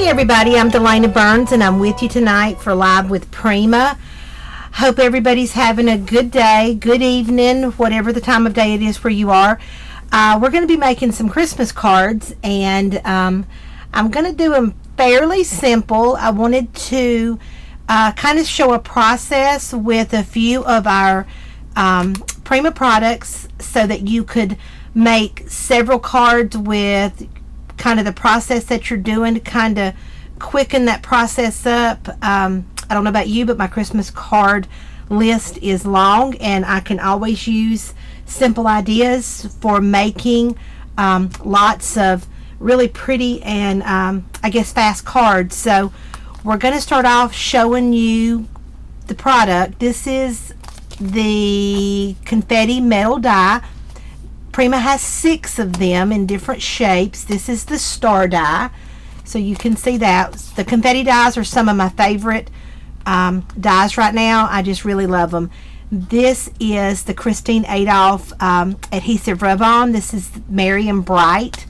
Hey everybody, I'm Delaina Burns and I'm with you tonight for Live with Prima. Hope everybody's having a good day, good evening, whatever the time of day it is where you are. We're going to be making some Christmas cards, and I'm going to do them fairly simple. I wanted to kind of show a process with a few of our Prima products so that you could make several cards with kind of the process that you're doing to kind of quicken that process up. I don't know about you, but my Christmas card list is long, and I can always use simple ideas for making lots of really pretty and I guess fast cards. So we're going to start off showing you the product. This is the Confetti metal die. Prima has 6 of them in different shapes. This is the star die, so you can see that. The confetti dies are some of my favorite dies right now. I just really love them. This is the Christine Adolph adhesive rub on. This is Merry and Bright,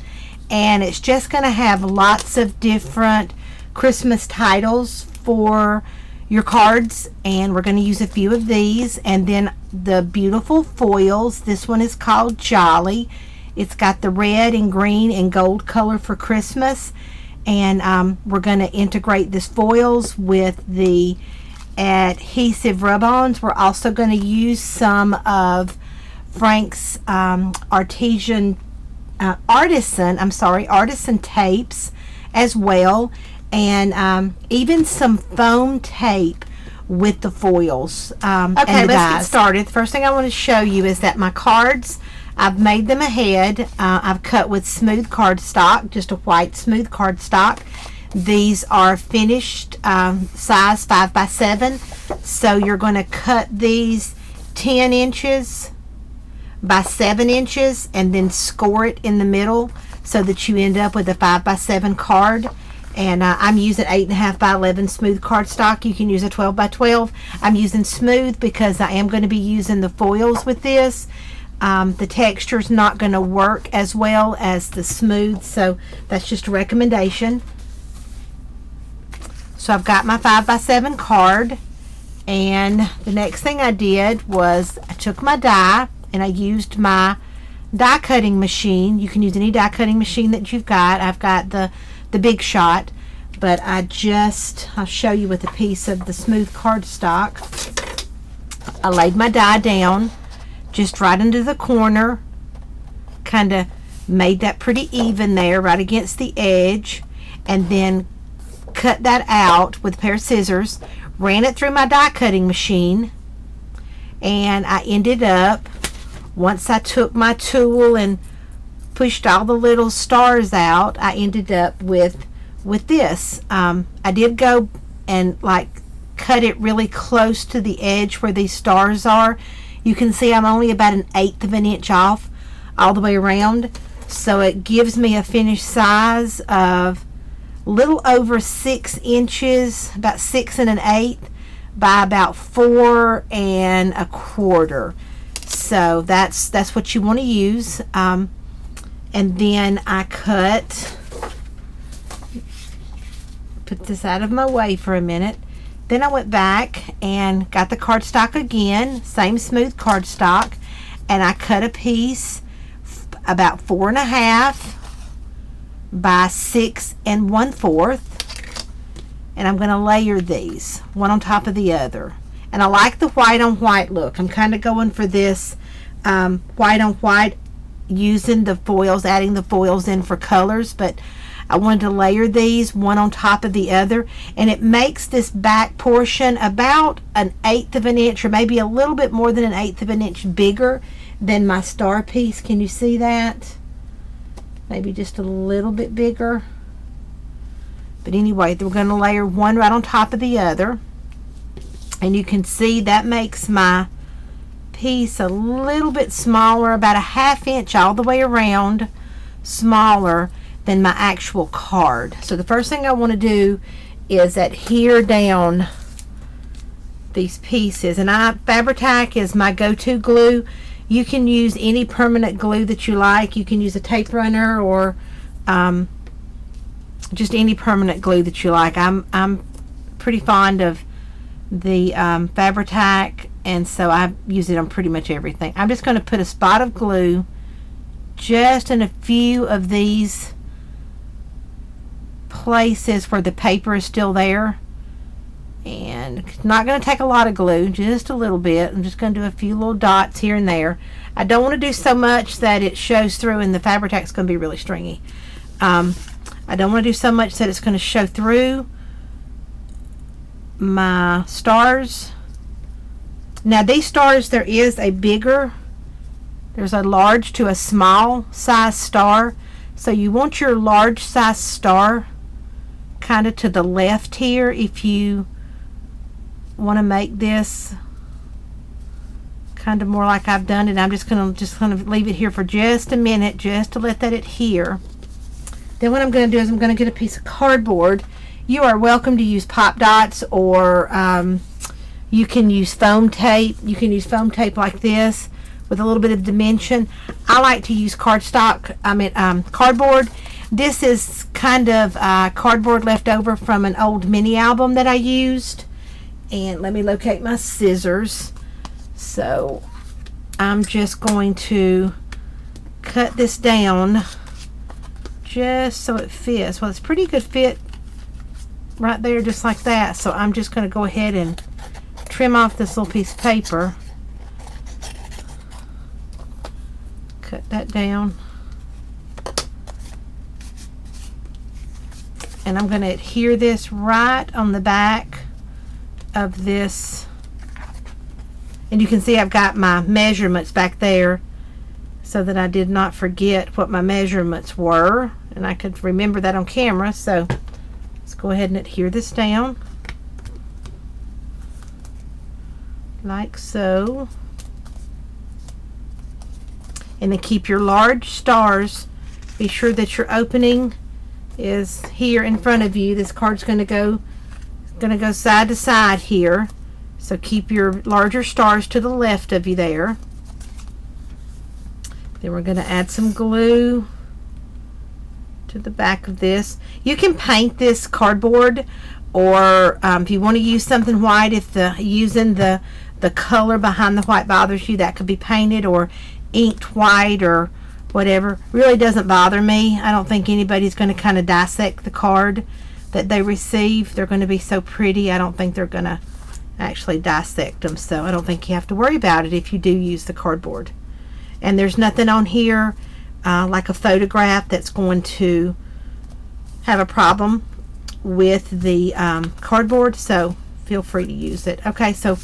and it's just going to have lots of different Christmas titles for your cards, and we're going to use a few of these. And then the beautiful foils. This one is called Jolly. It's got the red and green and gold color for Christmas, and we're going to integrate this foils with the adhesive rub-ons. We're also going to use some of Frank's Artisan tapes as well, and even some foam tape with the foils. Okay, let's get started. The first thing I want to show you is that my cards, I've made them ahead. I've cut with smooth cardstock, just a white smooth cardstock. These are finished size 5x7, so you're going to cut these 10 inches by 7 inches and then score it in the middle so that you end up with a 5x7 card. And I'm using 8.5 by 11 smooth cardstock. You can use a 12 by 12. I'm using smooth because I am going to be using the foils with this. The texture's not going to work as well as the smooth, so that's just a recommendation. So I've got my 5x7 card, and the next thing I did was I took my die and I used my die cutting machine. You can use any die cutting machine that you've got. I've got the Big Shot, but I'll show you with a piece of the smooth cardstock. I laid my die down just right into the corner, kind of made that pretty even there right against the edge, and then cut that out with a pair of scissors, ran it through my die cutting machine, and I ended up, once I took my tool and pushed all the little stars out, I ended up with this. I did go and like cut it really close to the edge where these stars are. You can see I'm only about 1/8 of an inch off all the way around, so it gives me a finished size of a little over 6 inches, about 6 1/8 by about 4 1/4. So that's what you want to use. And then I put this out of my way for a minute. Then I went back and got the cardstock again, same smooth cardstock, and I cut a piece about 4 1/2 by 6 1/4, and I'm going to layer these one on top of the other. And I like the white on white look. I'm kind of going for this white on white, using the foils, adding the foils in for colors, but I wanted to layer these one on top of the other, and it makes this back portion about 1/8 of an inch, or maybe a little bit more than 1/8 of an inch bigger than my star piece. Can you see that? Maybe just a little bit bigger. But anyway, we're going to layer one right on top of the other, and you can see that makes my piece a little bit smaller, about 1/2 inch all the way around smaller than my actual card. So the first thing I want to do is adhere down these pieces, and Fabri-Tac is my go-to glue. You can use any permanent glue that you like. You can use a tape runner or just any permanent glue that you like. I'm pretty fond of the Fabri-Tac, and so I use it on pretty much everything. I'm just going to put a spot of glue just in a few of these places where the paper is still there, and it's not going to take a lot of glue, just a little bit. I'm just going to do a few little dots here and there. I don't want to do so much that it shows through, and the Fabri-Tac is going to be really stringy. I don't want to do so much that it's going to show through my stars. Now these stars, there's a large to a small size star, so you want your large size star kind of to the left here if you want to make this kind of more like I've done it. I'm just gonna leave it here for just a minute, just to let that adhere. Then what I'm going to do is I'm going to get a piece of cardboard. You are welcome to use pop dots, or you can use foam tape. You can use foam tape like this with a little bit of dimension. I like to use cardboard. This is kind of cardboard left over from an old mini album that I used. And let me locate my scissors. So I'm just going to cut this down just so it fits. Well, it's a pretty good fit right there, just like that. So I'm just going to go ahead and trim off this little piece of paper. Cut that down. And I'm going to adhere this right on the back of this. And you can see I've got my measurements back there so that I did not forget what my measurements were. And I could remember that on camera. So let's go ahead and adhere this down. Like so. And then keep your large stars. Be sure that your opening is here in front of you. This card's going to go side to side here. So keep your larger stars to the left of you there. Then we're going to add some glue to the back of this. You can paint this cardboard, or if you want to use something white, if using the color behind the white bothers you, that could be painted or inked white or whatever. Really doesn't bother me. I don't think anybody's going to kind of dissect the card that they receive. They're going to be so pretty. I don't think they're going to actually dissect them, so I don't think you have to worry about it if you do use the cardboard. And there's nothing on here like a photograph that's going to have a problem with the cardboard, so feel free to use it. Okay, so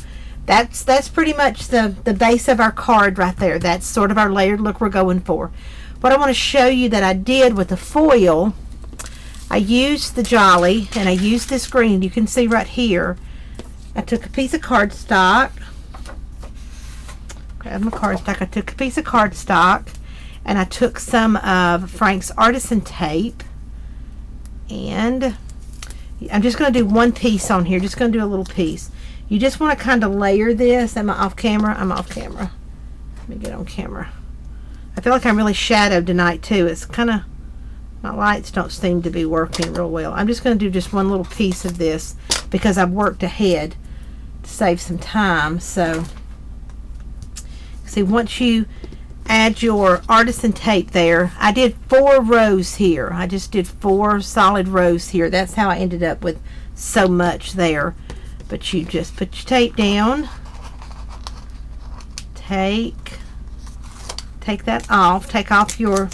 that's pretty much the base of our card right there. That's sort of our layered look we're going for. What I want to show you that I did with the foil, I used the Jolly, and I used this green. You can see right here, I took a piece of cardstock. Grab my cardstock. I took a piece of cardstock, and I took some of Frank's Artisan tape, and I'm just going to do one piece on here. Just going to do a little piece. You just want to kind of layer this. Am I off camera? I'm off camera. Let me get on camera. I feel like I'm really shadowed tonight too. It's kind of, my lights don't seem to be working real well. I'm just going to do just one little piece of this because I've worked ahead to save some time. So see, once you add your Artisan tape there, I did 4 rows here. I just did 4 solid rows here. That's how I ended up with so much there. But you just put your tape down, take that off, take off your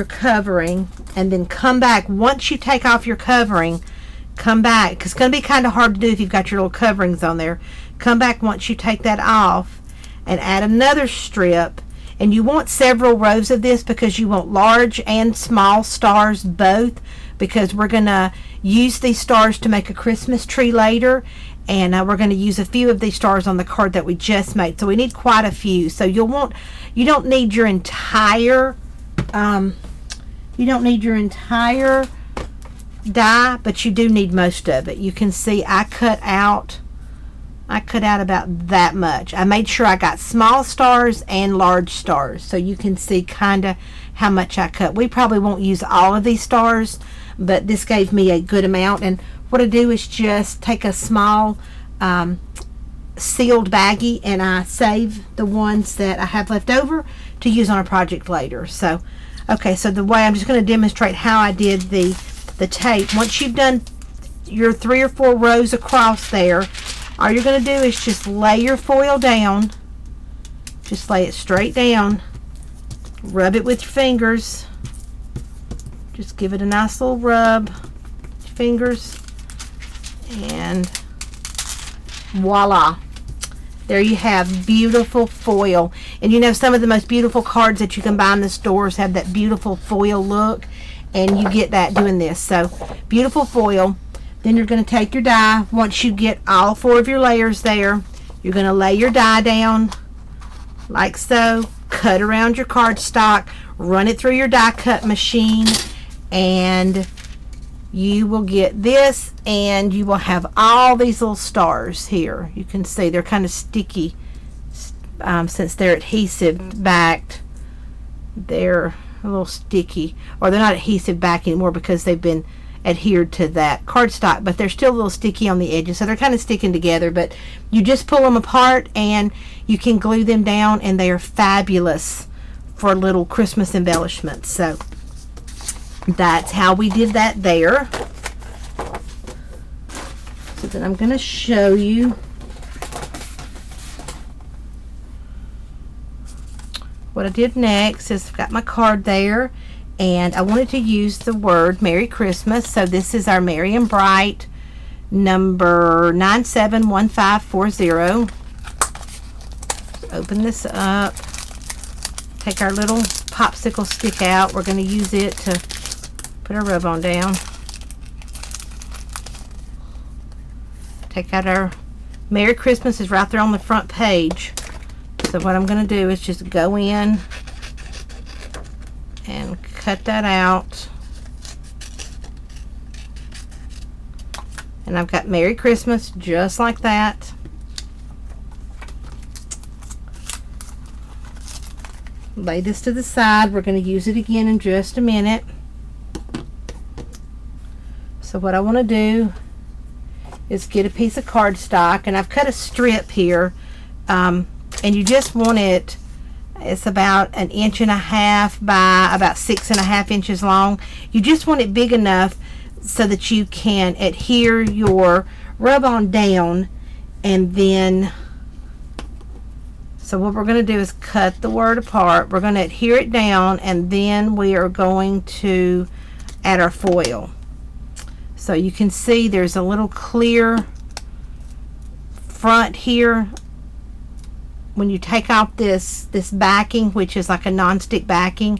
covering, and then come back. Once you take off your covering, come back, because it's going to be kind of hard to do if you've got your little coverings on there. Come back once you take that off and add another strip. And you want several rows of this because you want large and small stars both, because we're going to use these stars to make a Christmas tree later, and we're going to use a few of these stars on the card that we just made. So we need quite a few. So you don't need your entire die, but you do need most of it. You can see I cut out I cut out about that much. I made sure I got small stars and large stars, so you can see kind of how much I cut. We probably won't use all of these stars, but this gave me a good amount. And what I do is just take a small sealed baggie, and I save the ones that I have left over to use on a project later. So okay, so the way I'm just going to demonstrate how I did the tape. Once you've done your 3 or 4 rows across there, all you're going to do is just lay your foil down. Just lay it straight down. Rub it with your fingers. Just give it a nice little rub. Fingers. And voila. There you have beautiful foil. And you know, some of the most beautiful cards that you can buy in the stores have that beautiful foil look. And you get that doing this. So, beautiful foil. Then you're going to take your die. Once you get all 4 of your layers there, you're going to lay your die down like so. Cut around your cardstock. Run it through your die cut machine. And you will get this, and you will have all these little stars here. You can see they're kind of sticky since they're adhesive backed. They're a little sticky, or they're not adhesive back anymore because they've been adhered to that cardstock, but they're still a little sticky on the edges, so they're kind of sticking together. But you just pull them apart and you can glue them down, and they are fabulous for little Christmas embellishments. So that's how we did that there. So then I'm going to show you what I did next. Is I've got my card there, and I wanted to use the word Merry Christmas. So this is our Merry and Bright number 971540. Open this up. Take our little popsicle stick out. We're going to use it to put our rub on down. Take out our Merry Christmas is right there on the front page. So what I'm going to do is just go in and cut that out. And I've got Merry Christmas just like that. Lay this to the side. We're going to use it again in just a minute. So what I want to do is get a piece of cardstock, and I've cut a strip here, and you just want it, it's about 1.5 inches by about 6.5 inches long. You just want it big enough so that you can adhere your rub-on down, and then, so what we're going to do is cut the word apart. We're going to adhere it down, and then we are going to add our foil. So you can see there's a little clear front here. When you take out this backing, which is like a non-stick backing,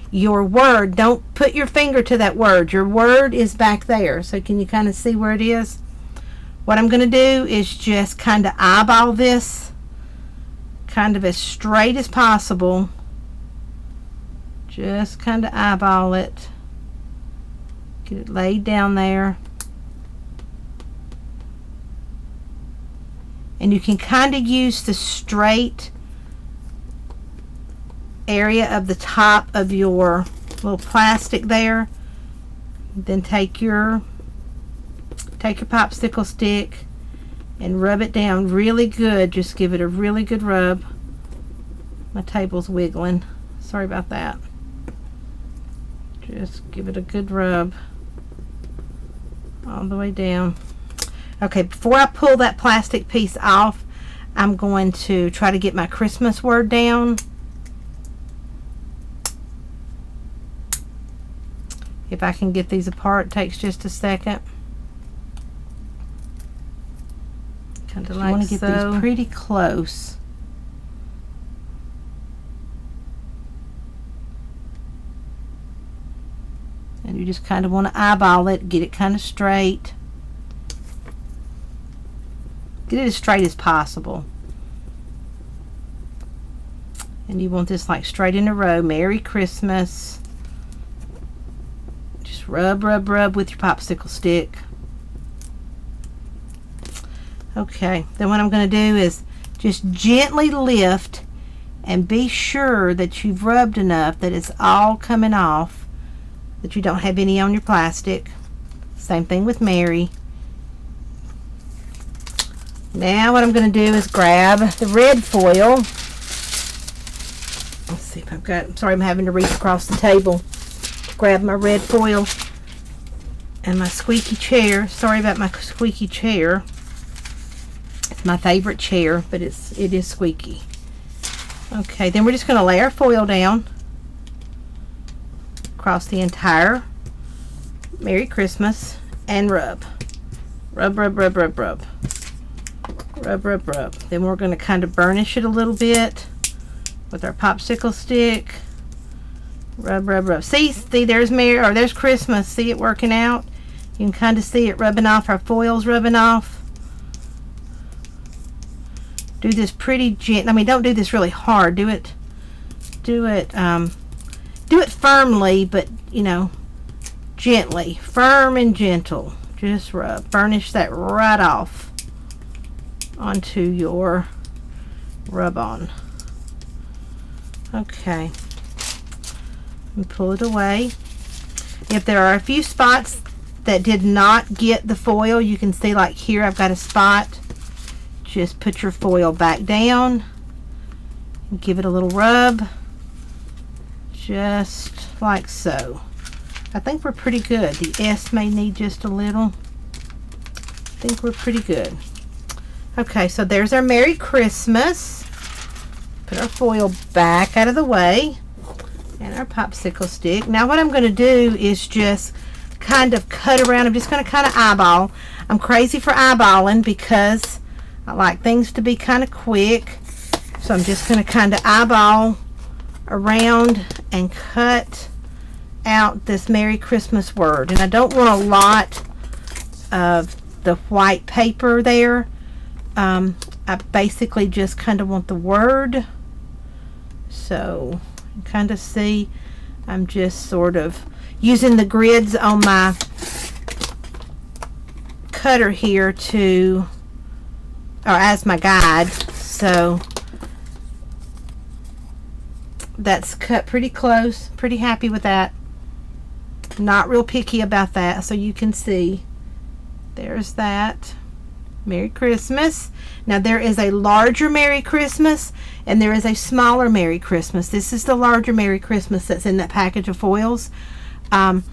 your word, don't put your finger to that word. Your word is back there. So can you kind of see where it is? What I'm going to do is just kind of eyeball this kind of as straight as possible. Just kind of eyeball it. Get it laid down there. And you can kind of use the straight area of the top of your little plastic there. Then take your popsicle stick and rub it down really good. Just give it a really good rub. My table's wiggling. Sorry about that. Just give it a good rub all the way down. Okay, before I pull that plastic piece off, I'm going to try to get my Christmas word down. If I can get these apart, it takes just a second. Kind of like so. You want to get these pretty close. And you just kind of want to eyeball it, get it kind of straight. Get it as straight as possible. And you want this like straight in a row. Merry Christmas. Just rub, rub, rub with your popsicle stick. Okay, then what I'm going to do is just gently lift and be sure that you've rubbed enough that it's all coming off, that you don't have any on your plastic. Same thing with Mary. Now what I'm going to do is grab the red foil. Let's see if I've got, sorry, I'm having to reach across the table. Grab my red foil and my squeaky chair. Sorry about my squeaky chair. It's my favorite chair, but it is squeaky. Okay, then we're just going to lay our foil down across the entire Merry Christmas and rub. Rub, rub, rub, rub, rub. Rub, rub, rub. Then we're going to kind of burnish it a little bit with our popsicle stick. Rub, rub, rub. See, there's Mary, or there's Christmas. See it working out? You can kind of see it rubbing off. Our foil's rubbing off. Do this pretty gentle. I mean, don't do this really hard. Do it firmly, but you know, gently, firm and gentle. Just rub, burnish that right off onto your rub-on. Okay, and pull it away. If there are a few spots that did not get the foil, you can see, like here I've got a spot. Just put your foil back down and give it a little rub, just like so. I think we're pretty good. The S may need just a little. I think we're pretty good. Okay, so there's our Merry Christmas. Put our foil back out of the way and our popsicle stick. Now what I'm going to do is just kind of cut around. I'm just going to kind of eyeball. I'm crazy for eyeballing because I like things to be kind of quick. So I'm just going to kind of eyeball around and cut out this Merry Christmas word. And I don't want a lot of the white paper there. I basically just kind of want the word. So you kind of see I'm just sort of using the grids on my cutter here to, or as my guide. So that's cut pretty close. Pretty happy with that. Not real picky about that. So you can see there's that. Merry Christmas. Now there is a larger Merry Christmas and there is a smaller Merry Christmas. This is the larger Merry Christmas that's in that package of foils. And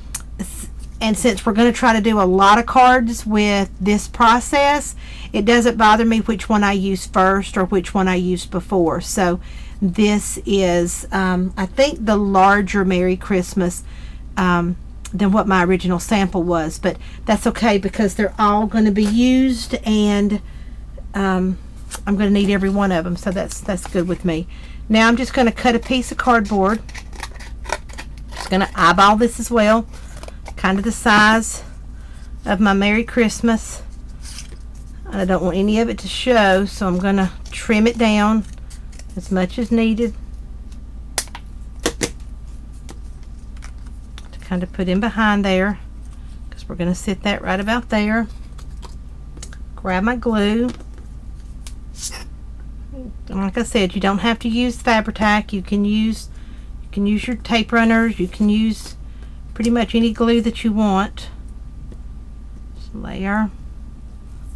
since we're going to try to do a lot of cards with this process, it doesn't bother me which one I use first or which one I used before. So this is, I think, the larger Merry Christmas than what my original sample was, but that's okay because they're all going to be used, and I'm going to need every one of them, so that's good with me. Now I'm just going to cut a piece of cardboard. Just going to eyeball this as well, kind of the size of my Merry Christmas. I don't want any of it to show, so I'm going to trim it down as much as needed. Kind of put in behind there because we're going to sit that right about there. Grab my glue. And like I said, you don't have to use Fabri-Tac. You can use your tape runners. You can use pretty much any glue that you want. Just layer.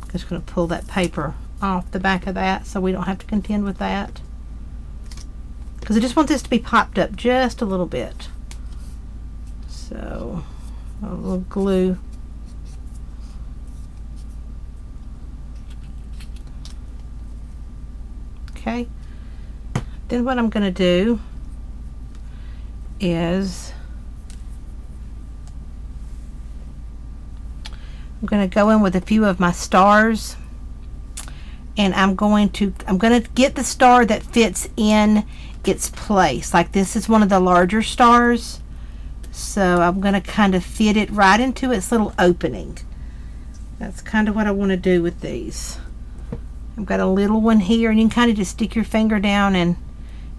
I'm just going to pull that paper off the back of that so we don't have to contend with that, because I just want this to be popped up just a little bit. So a little glue. Okay. Then what I'm going to do is I'm going to go in with a few of my stars, and I'm going to get the star that fits in its place. Like this is one of the larger stars. So I'm going to kind of fit it right into its little opening. That's kind of what I want to do with these. I've got a little one here, and you can kind of just stick your finger down and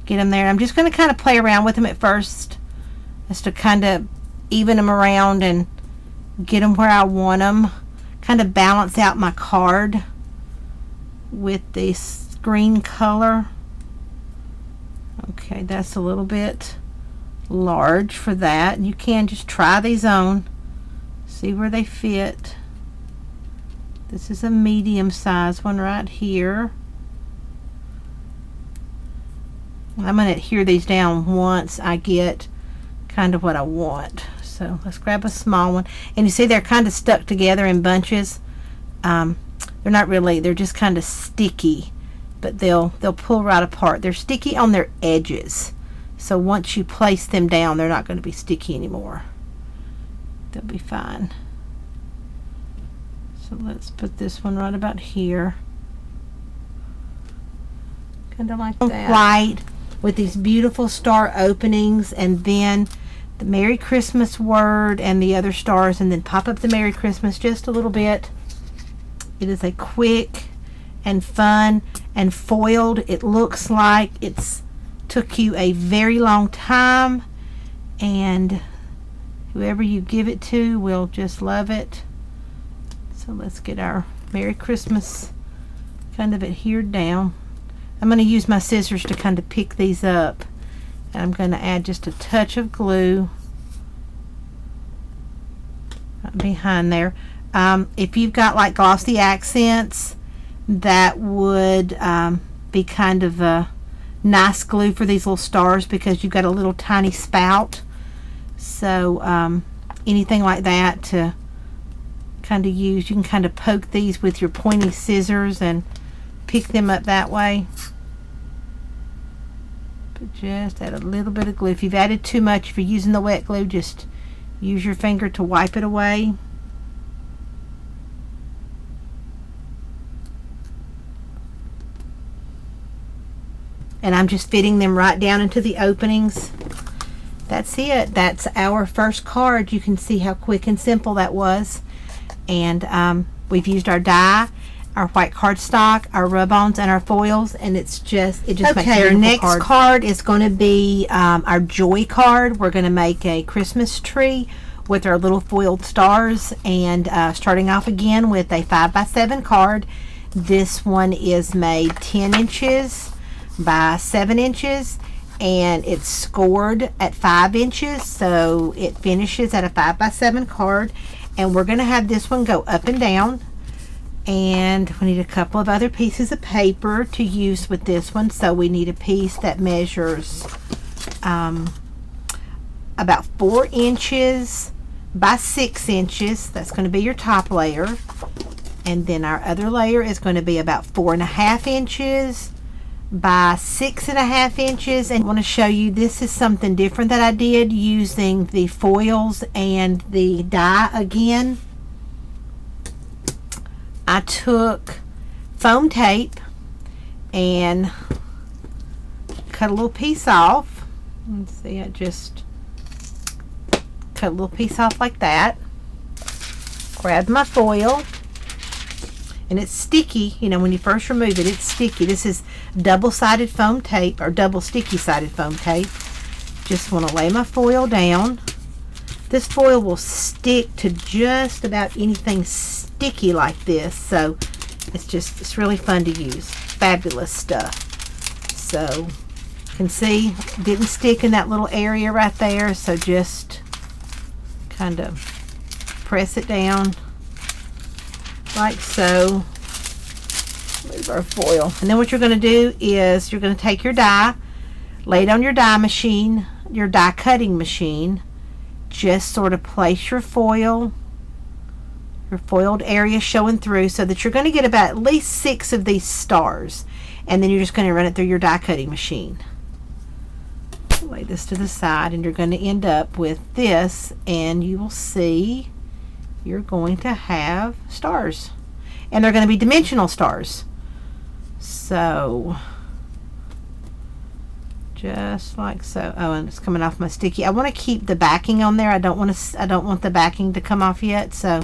get them there. I'm just going to kind of play around with them at first, just to kind of even them around and get them where I want them. Kind of balance out my card with this green color. Okay, that's a little bit large for that. You can just try these on, see where they fit. This is a medium size one right here. I'm going to adhere these down once I get kind of what I want. So let's grab a small one. And you see they're kind of stuck together in bunches. They're not really, they're just kind of sticky, but they'll pull right apart. They're sticky on their edges. So once you place them down, they're not going to be sticky anymore. They'll be fine. So let's put this one right about here. Kind of like that. White with these beautiful star openings, and then the Merry Christmas word and the other stars, and then pop up the Merry Christmas just a little bit. It is a quick and fun and foiled. It looks like it's took you a very long time, and whoever you give it to will just love it. So let's get our Merry Christmas kind of adhered down. I'm going to use my scissors to kind of pick these up, and I'm going to add just a touch of glue right behind there. If you've got like glossy accents, that would be kind of a nice glue for these little stars, because you've got a little tiny spout. So anything like that to kind of use, you can kind of poke these with your pointy scissors and pick them up that way. But just add a little bit of glue. If you've added too much, if you're using the wet glue, just use your finger to wipe it away. And I'm just fitting them right down into the openings. That's it. That's our first card. You can see how quick and simple that was. And we've used our die, our white cardstock, our rub-ons, and our foils, and it just makes a beautiful card. Our next card is going to be our joy card. We're going to make a Christmas tree with our little foiled stars, and starting off again with a 5x7 card. This one is made 10 inches by 7 inches, and it's scored at 5 inches, so it finishes at a 5x7 card. And we're going to have this one go up and down, and we need a couple of other pieces of paper to use with this one. So we need a piece that measures about 4 inches by 6 inches. That's going to be your top layer, and then our other layer is going to be about 4.5 inches by 6.5 inches. And I want to show you, this is something different that I did using the foils and the die again. I took foam tape and cut a little piece off. Let's see, I just cut a little piece off like that. Grabbed my foil, and it's sticky. You know, when you first remove it, it's sticky. This is double-sided foam tape, or double sticky-sided foam tape. Just want to lay my foil down. This foil will stick to just about anything sticky like this, so it's really fun to use. Fabulous stuff. So you can see it didn't stick in that little area right there, so just kind of press it down like so. Move our foil, and then what you're going to do is you're going to take your die, lay it on your die machine, your die cutting machine. Just sort of place your foil, your foiled area showing through, so that you're going to get about at least 6 of these stars, and then you're just going to run it through your die cutting machine. Lay this to the side, and you're going to end up with this, and you will see you're going to have stars, and they're going to be dimensional stars. So just like so. Oh, and it's coming off my sticky. I want to keep the backing on there. I don't want the backing to come off yet, so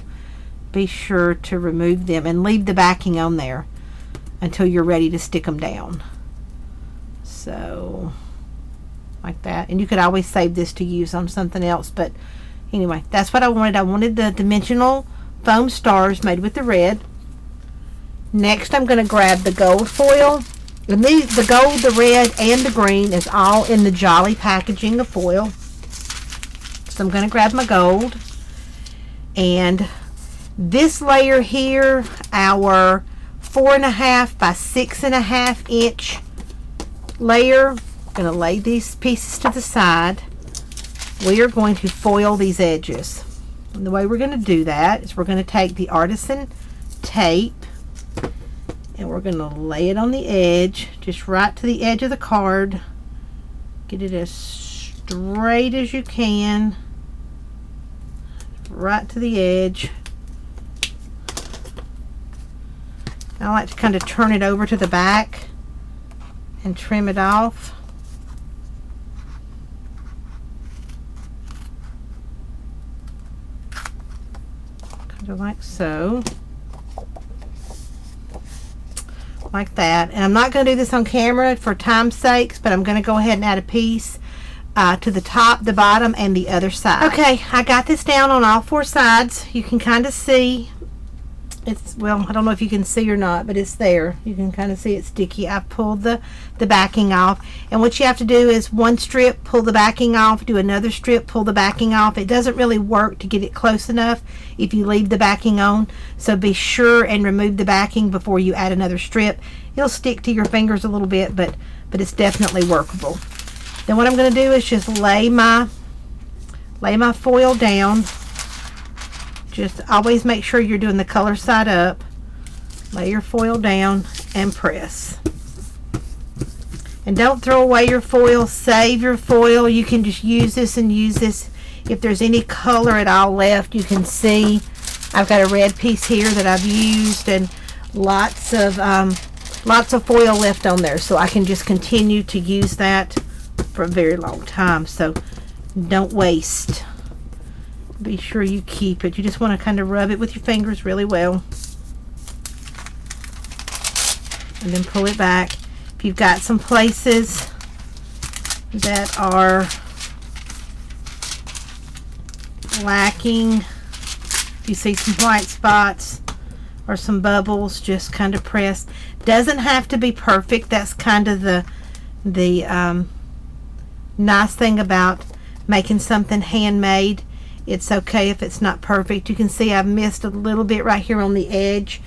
be sure to remove them and leave the backing on there until you're ready to stick them down. So like that. And you could always save this to use on something else, but anyway, that's what I wanted. I wanted the dimensional foam stars made with the red, Next, I'm going to grab the gold foil. And the gold, the red, and the green is all in the Jolly packaging of foil. So I'm going to grab my gold. And this layer here, our 4.5 by 6.5 inch layer, I'm going to lay these pieces to the side. We are going to foil these edges. And the way we're going to do that is we're going to take the Artisan tape and we're going to lay it on the edge, just right to the edge of the card. Get it as straight as you can, right to the edge. I like to kind of turn it over to the back and trim it off. Kind of like so. Like that. And I'm not going to do this on camera for time's sakes, but I'm going to go ahead and add a piece to the top, the bottom, and the other side. Okay, I got this down on all 4 sides. You can kind of see it's, well, I don't know if you can see or not, but it's there. You can kind of see it's sticky. I've pulled the backing off, and what you have to do is one strip, pull the backing off, do another strip, pull the backing off. It doesn't really work to get it close enough if you leave the backing on, so be sure and remove the backing before you add another strip. It'll stick to your fingers a little bit, but it's definitely workable. Then what I'm going to do is just lay my foil down. Just always make sure you're doing the color side up. Lay your foil down and press. And don't throw away your foil. Save your foil. You can just use this and use this. If there's any color at all left, you can see I've got a red piece here that I've used, and lots of foil left on there, so I can just continue to use that for a very long time. So don't waste. Be sure you keep it. You just want to kind of rub it with your fingers really well, and then pull it back. If you've got some places that are lacking, if you see some white spots or some bubbles, just kind of press. Doesn't have to be perfect. That's kind of the nice thing about making something handmade. It's okay if it's not perfect. You can see I've missed a little bit right here on the edge.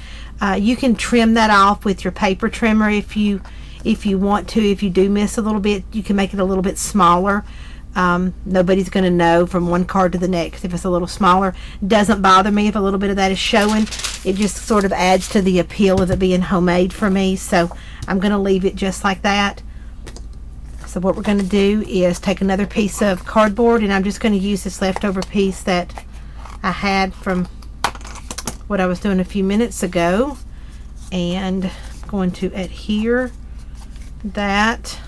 You can trim that off with your paper trimmer if you want to. If you do miss a little bit, you can make it a little bit smaller. Nobody's going to know from one card to the next if it's a little smaller. Doesn't bother me if a little bit of that is showing. It just sort of adds to the appeal of it being homemade for me. So I'm going to leave it just like that. So what we're going to do is take another piece of cardboard, and I'm just going to use this leftover piece that I had from what I was doing a few minutes ago, and I'm going to adhere that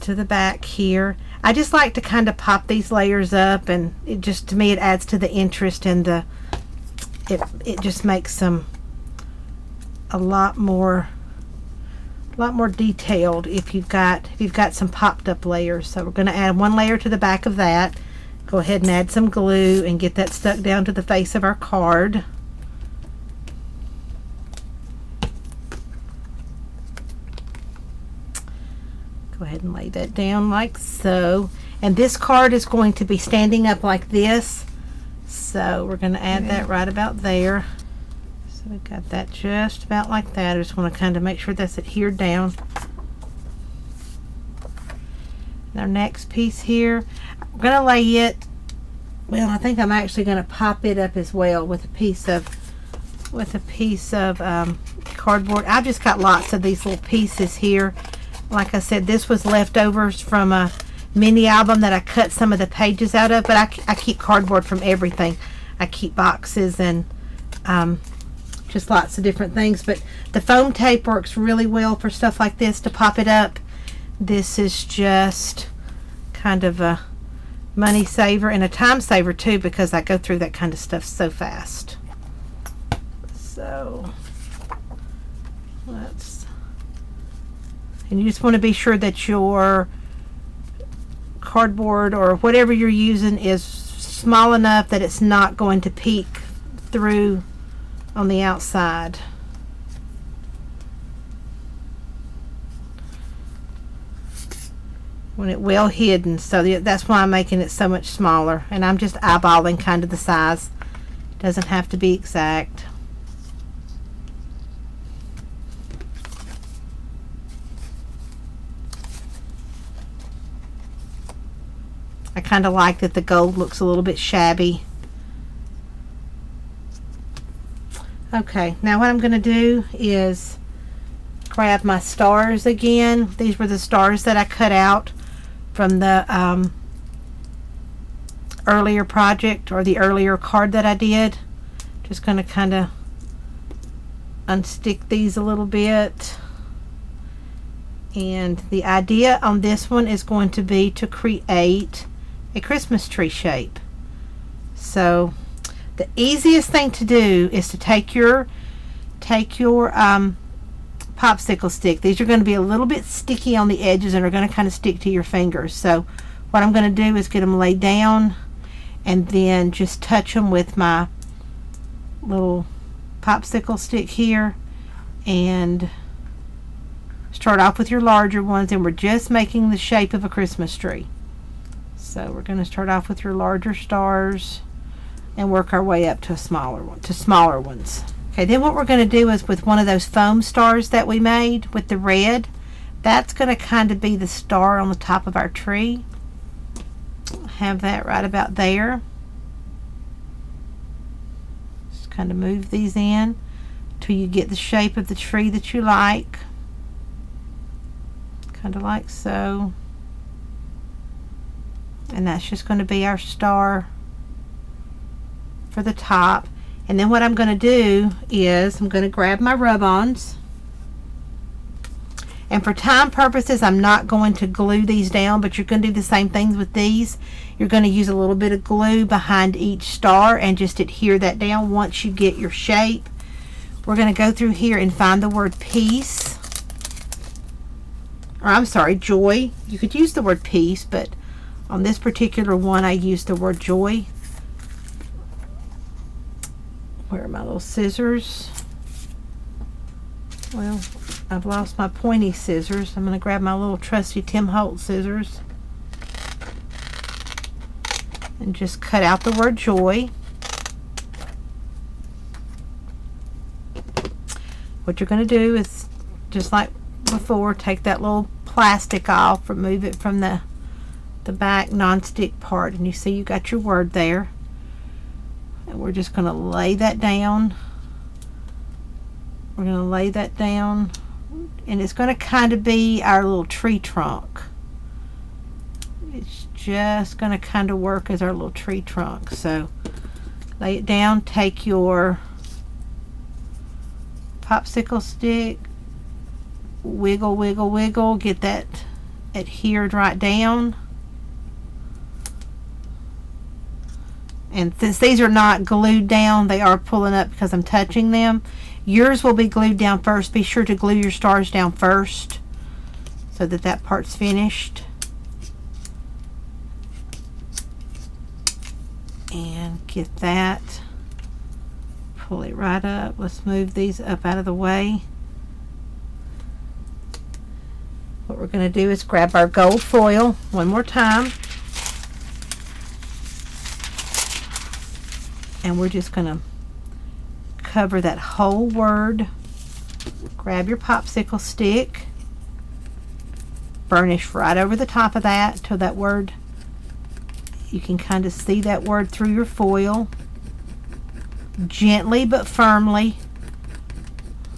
to the back here. I just like to kind of pop these layers up, and it just, to me, it adds to the interest, and it just makes them a lot more detailed if you've got some popped up layers. So we're going to add one layer to the back of that. Go ahead and add some glue and get that stuck down to the face of our card. Go ahead and lay that down like so. And this card is going to be standing up like this, so we're going to add that right about there. So we've got that just about like that. I just want to kind of make sure that's adhered down. And our next piece here, we're going to lay it, well, I think I'm actually going to pop it up as well with a piece of cardboard. I've just got lots of these little pieces here. Like I said, this was leftovers from a mini album that I cut some of the pages out of, but I keep cardboard from everything. I keep boxes and just lots of different things, but the foam tape works really well for stuff like this to pop it up. This is just kind of a money saver and a time saver too, because I go through that kind of stuff so fast. So and you just want to be sure that your cardboard or whatever you're using is small enough that it's not going to peek through on the outside. When it well hidden, so that's why I'm making it so much smaller, and I'm just eyeballing kind of the size. Doesn't have to be exact. I kind of like that the gold looks a little bit shabby. Okay, now what I'm going to do is grab my stars again. These were the stars that I cut out from the earlier project, or the earlier card that I did. Just going to kind of unstick these a little bit. And the idea on this one is going to be to create a Christmas tree shape. So the easiest thing to do is to take your popsicle stick. These are going to be a little bit sticky on the edges and are going to kind of stick to your fingers. So what I'm going to do is get them laid down and then just touch them with my little popsicle stick here, and start off with your larger ones, and we're just making the shape of a Christmas tree. So we're going to start off with your larger stars and work our way up to smaller ones. Okay, then what we're going to do is with one of those foam stars that we made with the red, that's going to kind of be the star on the top of our tree. Have that right about there. Just kind of move these in till you get the shape of the tree that you like. Kind of like so. And that's just going to be our star for the top. And then what I'm going to do is I'm going to grab my rub-ons, and for time purposes I'm not going to glue these down, but you're going to do the same things with these. You're going to use a little bit of glue behind each star and just adhere that down. Once you get your shape, we're going to go through here and find the word peace, or I'm sorry, joy. You could use the word peace, but on this particular one I used the word joy. Where are my little scissors? Well, I've lost my pointy scissors. I'm going to grab my little trusty Tim Holtz scissors and just cut out the word joy. What you're going to do is, just like before, take that little plastic off, remove it from the back non-stick part, and you see you got your word there. And we're just going to lay that down. We're going to lay that down, and it's going to kind of be our little tree trunk. It's just going to kind of work as our little tree trunk. So lay it down, take your popsicle stick, wiggle, wiggle, wiggle, get that adhered right down. And since these are not glued down, they are pulling up because I'm touching them. Yours will be glued down first. Be sure to glue your stars down first so that that part's finished. And get that. Pull it right up. Let's move these up out of the way. What we're going to do is grab our gold foil one more time. And we're just going to cover that whole word. Grab your popsicle stick. Burnish right over the top of that till that word, you can kind of see that word through your foil. Gently but firmly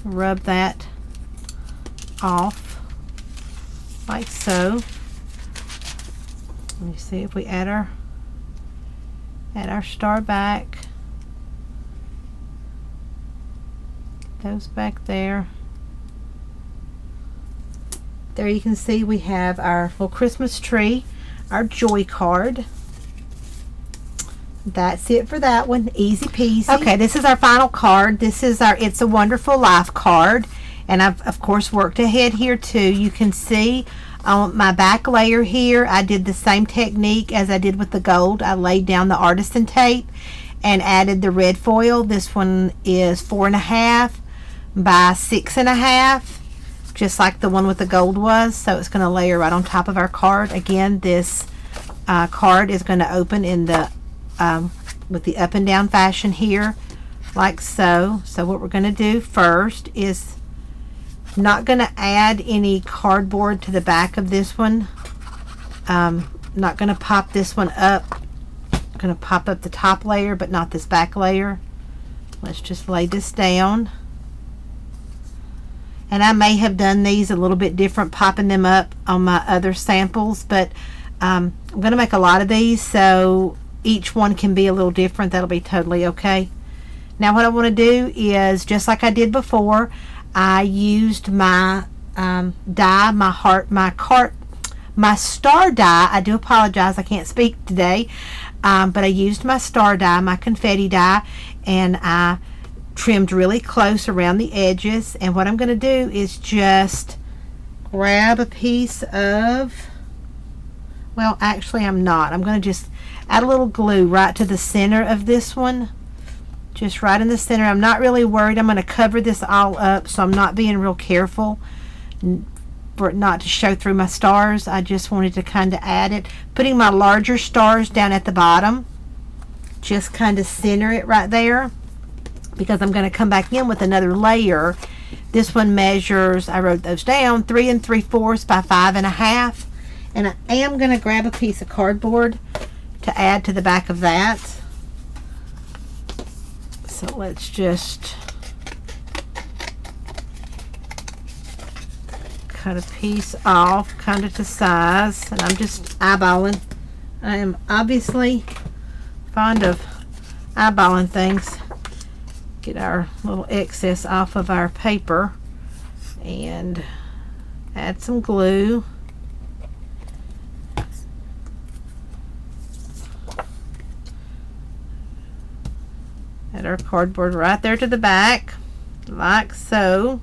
rub that off like so. Let me see if we add our star back. Those back there. There you can see we have our little Christmas tree, our joy card. That's it for that one. Easy peasy. Okay, this is our final card. This is our It's a Wonderful Life card. And I've, of course, worked ahead here too. You can see on my back layer here, I did the same technique as I did with the gold. I laid down the Artisan tape. and added the red foil. This one is 4.5 by 6.5, just like the one with the gold was. So it's going to layer right on top of our card. Again, this card is going to open in the with the up and down fashion here, like so. So what we're going to do first is, not going to add any cardboard to the back of this one. Not going to pop this one up. I'm going to pop up the top layer, but not this back layer. Let's just lay this down. And I may have done these a little bit different, popping them up on my other samples, but I'm going to make a lot of these, so each one can be a little different. That'll be totally okay. Now what I want to do is, just like I did before, I used my die, my star die. I do apologize, I can't speak today, but I used my star die, my confetti die, and I trimmed really close around the edges. And what I'm going to do is just grab a piece of, well, actually I'm not. I'm going to just add a little glue right to the center of this one. Just right in the center. I'm not really worried. I'm going to cover this all up, so I'm not being real careful for it not to show through my stars. I just wanted to kind of add it. Putting my larger stars down at the bottom. Just kind of center it right there, because I'm going to come back in with another layer. This one measures, I wrote those down, 3 3/4 by 5.5. And I am going to grab a piece of cardboard to add to the back of that. So let's just cut a piece off, kind of to size, and I'm just eyeballing. I am obviously fond of eyeballing things. Get our little excess off of our paper and add some glue. Add our cardboard right there to the back, like so.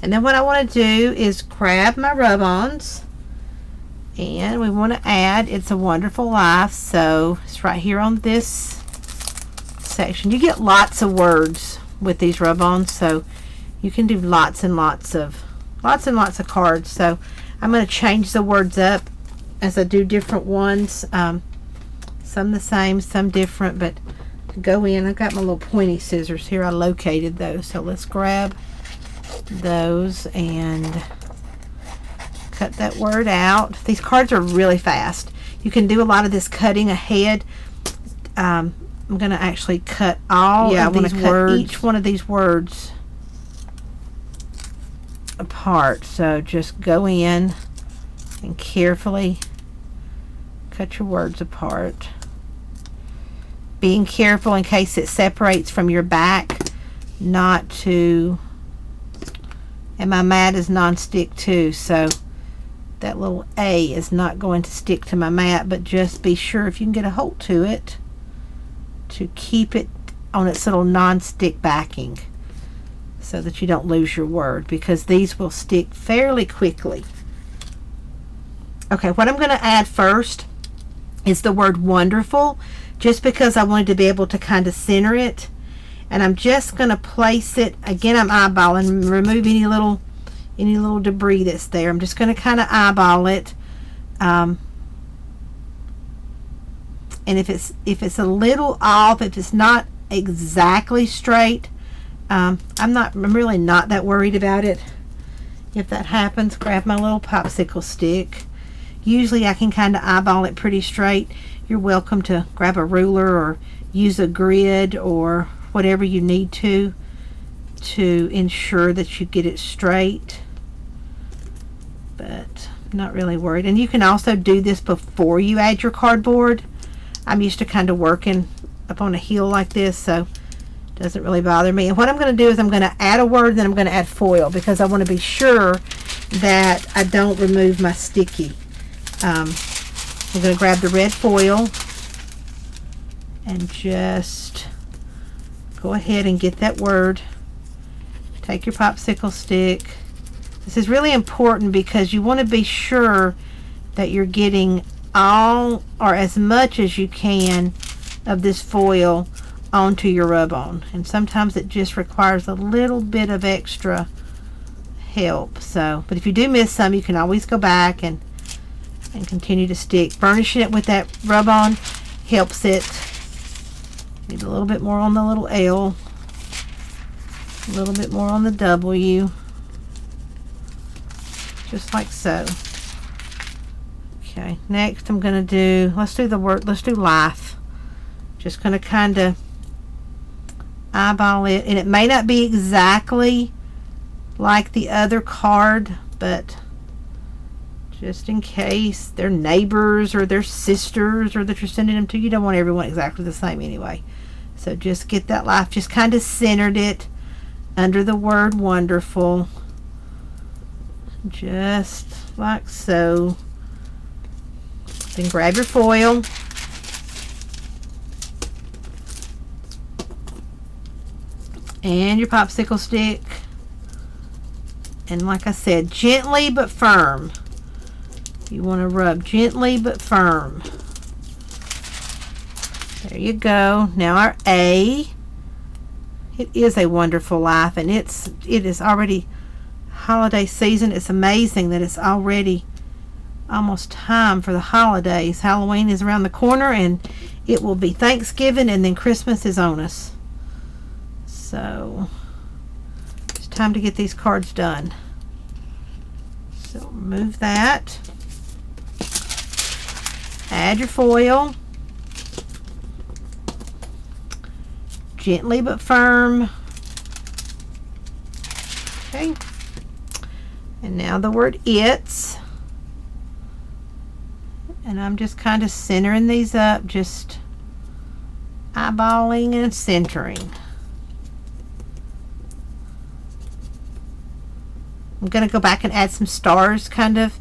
And then what I want to do is grab my rub-ons, and we want to add It's a Wonderful Life. So it's right here on this section. You get lots of words with these rub-ons, so you can do lots and lots of cards. So I'm going to change the words up as I do different ones. Some the same, some different, but to go in, I've got my little pointy scissors here. I located those, so let's grab those and cut that word out. These cards are really fast. You can do a lot of this cutting ahead. I'm going to actually cut all of these words, each one of these words apart. So just go in and carefully cut your words apart, being careful in case it separates from your back not to. And my mat is non-stick too, so that little A is not going to stick to my mat, but just be sure if you can get a hold to it to keep it on its little non-stick backing so that you don't lose your word, because these will stick fairly quickly. Okay, what I'm going to add first is the word wonderful, just because I wanted to be able to kind of center it. And I'm just going to place it, again, I'm eyeballing, remove any little debris that's there. I'm just going to kind of eyeball it. And if it's a little off, if it's not exactly straight, I'm really not that worried about it. If that happens, grab my little popsicle stick. Usually I can kind of eyeball it pretty straight. You're welcome to grab a ruler or use a grid or whatever you need to ensure that you get it straight. But I'm not really worried. And you can also do this before you add your cardboard. I'm used to kind of working up on a hill like this, so it doesn't really bother me. And what I'm going to do is I'm going to add a word, then I'm going to add foil, because I want to be sure that I don't remove my sticky. I'm going to grab the red foil and just go ahead and get that word. Take your popsicle stick. This is really important because you want to be sure that you're getting all or as much as you can of this foil onto your rub-on. And sometimes it just requires a little bit of extra help. So, but if you do miss some, you can always go back and continue to stick. Burnishing it with that rub-on helps it. Need a little bit more on the little L, a little bit more on the W, just like so. Okay, next I'm gonna do, let's do life. Just gonna kind of eyeball it, and it may not be exactly like the other card, but just in case they're neighbors or they're sisters or that you're sending them to, you don't want everyone exactly the same anyway. So just get that life, just kind of centered it under the word wonderful, just like so. Then grab your foil, and your popsicle stick, and like I said, gently but firm. You want to rub gently but firm. There you go. Now our A. It is a wonderful life, and it is already holiday season. It's amazing that it's already almost time for the holidays. Halloween is around the corner, and it will be Thanksgiving, and then Christmas is on us. So it's time to get these cards done. So remove that. Add your foil. Gently but firm. Okay. And now the word it's. And I'm just kind of centering these up, just eyeballing and centering. I'm going to go back and add some stars kind of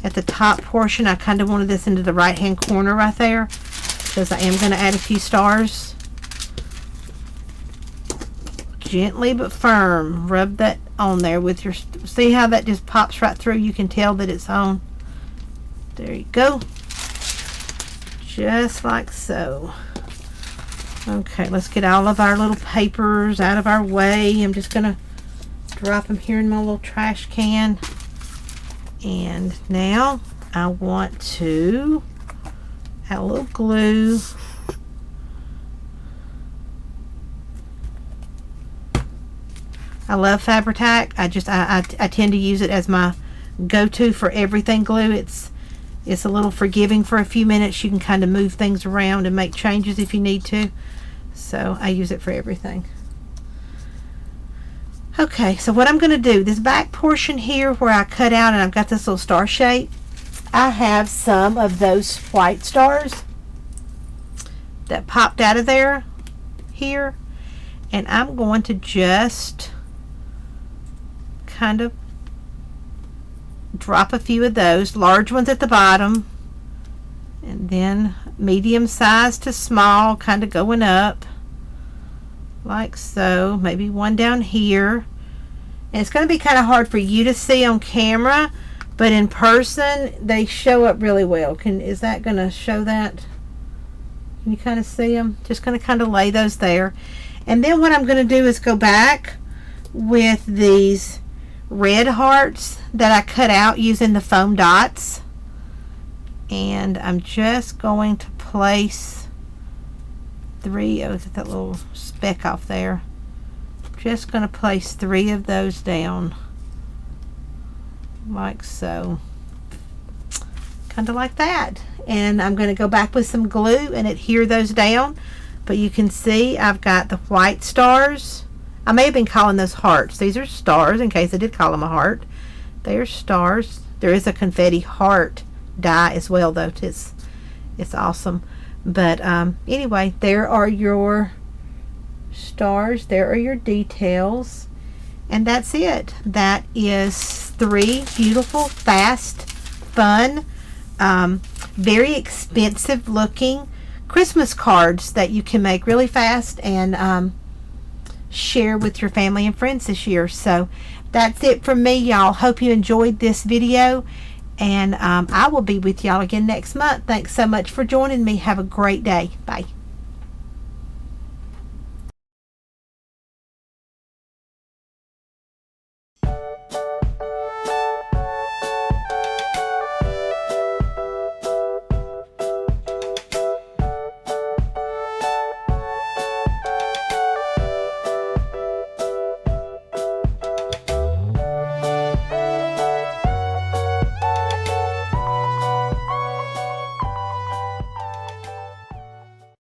at the top portion. I kind of wanted this into the right hand corner right there, because I am going to add a few stars. Gently but firm. Rub that on there with your, see how that just pops right through? You can tell that it's on. There you go. Just like so. Okay, let's get all of our little papers out of our way. I'm just going to drop them here in my little trash can. And now I want to add a little glue. I love Fabri-Tac. I tend to use it as my go-to for everything glue. It's a little forgiving for a few minutes. You can kind of move things around and make changes if you need to. So I use it for everything. Okay, so what I'm going to do, this back portion here where I cut out and I've got this little star shape, I have some of those white stars that popped out of there here, and I'm going to just kind of drop a few of those, large ones at the bottom, and then medium size to small, kind of going up like so. Maybe one down here. And it's going to be kind of hard for you to see on camera, but in person they show up really well. Is that going to show that? Can you kind of see them? Just going to kind of lay those there. And then what I'm going to do is go back with these red hearts that I cut out using the foam dots, and I'm just going to place three. Oh, get that little speck off there. Just going to place 3 of those down like so, kind of like that. And I'm going to go back with some glue and adhere those down. But you can see I've got the white stars. I may have been calling those hearts. These are stars, in case I did call them a heart. They are stars. There is a confetti heart die as well, though. It's awesome. But anyway, there are your stars. There are your details. And that's it. That is 3 beautiful, fast, fun, very expensive looking Christmas cards that you can make really fast and share with your family and friends this year. So that's it from me, y'all. Hope you enjoyed this video, And I will be with y'all again next month. Thanks so much for joining me. Have a great day. Bye.